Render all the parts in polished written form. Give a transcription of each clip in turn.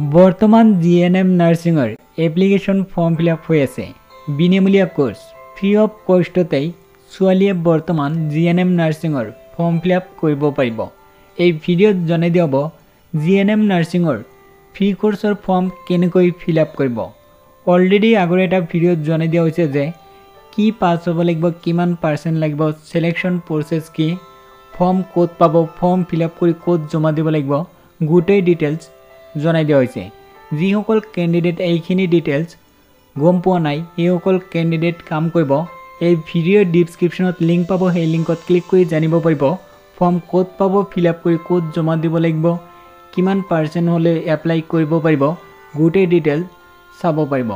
বৰ্তমান জিএনএম নাৰ্ছিঙৰ application form fill up হৈ আছে। বিনামূলীয়া কোৰ্স ফ্ৰী অফ কষ্টতেই ছোৱালীয়ে বৰ্তমান জিএনএম নাৰ্ছিঙৰ ফৰ্ম ফিলআপ কৰিব পাৰিব। এই ভিডিঅ'ত জনাই দিয়া হ'ব জিএনএম নাৰ্ছিঙৰ ফ্ৰী কোৰ্সৰ ফৰ্ম কেনেকৈ ফিলআপ কৰিব। অলৰেডি আগৰ এটা ভিডিঅ'ত জনাই দিয়া হৈছে যে কি পাছ হ'ব লাগিব, কিমান পাৰ্চেণ্ট লাগিব, সিলেকশ্যন প্ৰসেস কি, ফৰ্ম ক'ত পাব, ফৰ্ম ফিলআপ কৰি ক'ত জমা দিব লাগিব, গোটেই ডিটেইলছ জনাই দিয়া হৈছে। যিসকল কেণ্ডিডেট এইখিনি ডিটেইলছ গম পোৱা নাই সেইসকল কেণ্ডিডেট কাম কৰিব। এই ভিডিঅ'ৰ ডিছক্ৰিপশ্যনত লিংক পাব, সেই লিংকত ক্লিক কৰি জানিব পাৰিব ফৰ্ম ক'ত পাব, ফিলআপ কৰি ক'ত জমা দিব লাগিব, কিমান পাৰ্চেণ্ট হ'লে এপ্লাই কৰিব পাৰিব, গোটেই ডিটেইল চাব পাৰিব।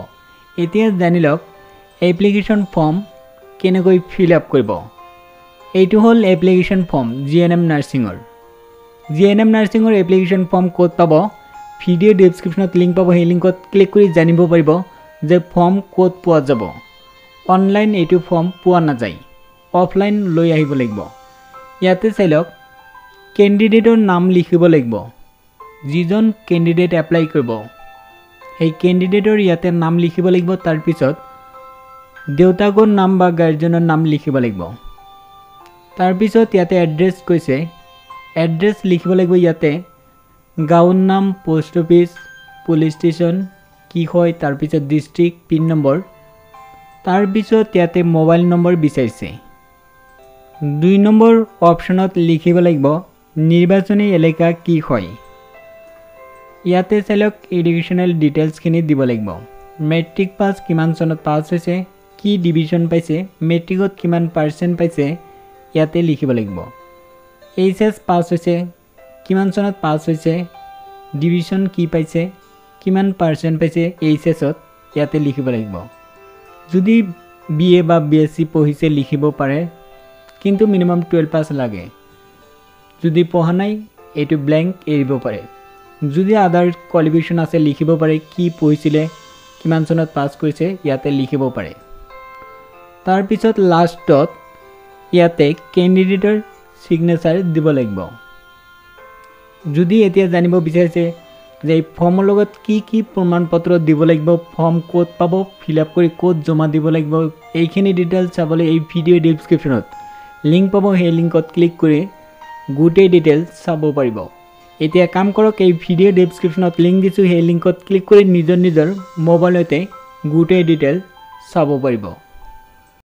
এতিয়া জানি লওক এপ্লিকেশ্যন ফৰ্ম কেনেকৈ ফিলআপ কৰিব। এইটো হ'ল এপ্লিকেশ্যন ফৰ্ম জিএনএম নাৰ্ছিঙৰ। জিএনএম নাৰ্ছিঙৰ এপ্লিকেশ্যন ফৰ্ম ক'ত পাব, ভিডিঅ' ডিছক্ৰিপশ্যনত লিংক পাব, সেই লিংকত ক্লিক কৰি জানিব পাৰিব যে ফৰ্ম ক'ত পোৱা যাব। অনলাইন এইটো ফৰ্ম পোৱা নাযায়, অফলাইন লৈ আহিব লাগিব। ইয়াতে চাই লওক কেণ্ডিডেটৰ নাম লিখিব লাগিব। যিজন কেণ্ডিডেট এপ্লাই কৰিব সেই কেণ্ডিডেটৰ ইয়াতে নাম লিখিব লাগিব। তাৰপিছত দেউতাকৰ নাম বা গাৰ্জেনৰ নাম লিখিব লাগিব। তাৰপিছত ইয়াতে এড্ৰেছ কৈছে, এড্ৰেছ লিখিব লাগিব। ইয়াতে গাঁৱৰ নাম, পোষ্ট অফিচ, পুলিচ ষ্টেচন কি হয়, তাৰপিছত ডিষ্ট্ৰিক্ট, পিন নম্বৰ, তাৰপিছত ইয়াতে মোবাইল নম্বৰ বিচাৰিছে। 2 নম্বৰ অপশ্যনত লিখিব লাগিব নিৰ্বাচনী এলেকা কি হয়। ইয়াতে চাই লওক এডুকেশ্যনেল ডিটেইলছখিনি দিব লাগিব। মেট্ৰিক পাছ কিমান চনত পাছ হৈছে, কি ডিভিজন পাইছে, মেট্ৰিকত কিমান পাৰ্চেণ্ট পাইছে ইয়াতে লিখিব লাগিব। এইচএছ পাছ হৈছে, কিমান চনত পাছ হৈছে, ডিভিজন কি পাইছে, কিমান পাৰ্চেণ্ট পাইছে এইচএছত ইয়াতে লিখিব লাগিব। যদি বিএ বা বিএসসি পঢ়িছে লিখিব পাৰে, কিন্তু মিনিমাম 12 পাছ লাগে। যদি পঢ়া নাই এইটো ব্লেংক এৰিব পাৰে। যদি আদাৰ কোৱালিফিকেশ্যন আছে লিখিব পাৰে, কি পঢ়িছিলে, কিমান চনত পাছ কৰিছে ইয়াতে লিখিব পাৰে। তাৰপিছত লাষ্টত ইয়াতে কেণ্ডিডেটৰ সিগনেচাৰ দিব লাগিব। যদি এতিয়া জানিব বিচাৰিছে যে এই ফৰ্মৰ লগত কি কি প্ৰমাণপত্ৰ দিব লাগিব, ফৰ্ম ক'ত পাব, ফিলআপ কৰি ক'ত জমা দিব লাগিব, এইখিনি ডিটেইলছ চাবলৈ এই ভিডিঅ' ডিছক্ৰিপশ্যনত লিংক পাব, সেই লিংকত ক্লিক কৰি গোটেই ডিটেইলছ চাব পাৰিব। এতিয়া কাম কৰক, এই ভিডিঅ' ডিছক্ৰিপশ্যনত লিংক দিছোঁ, সেই লিংকত ক্লিক কৰি নিজৰ মোবাইলতে গোটেই ডিটেইল চাব পাৰিব।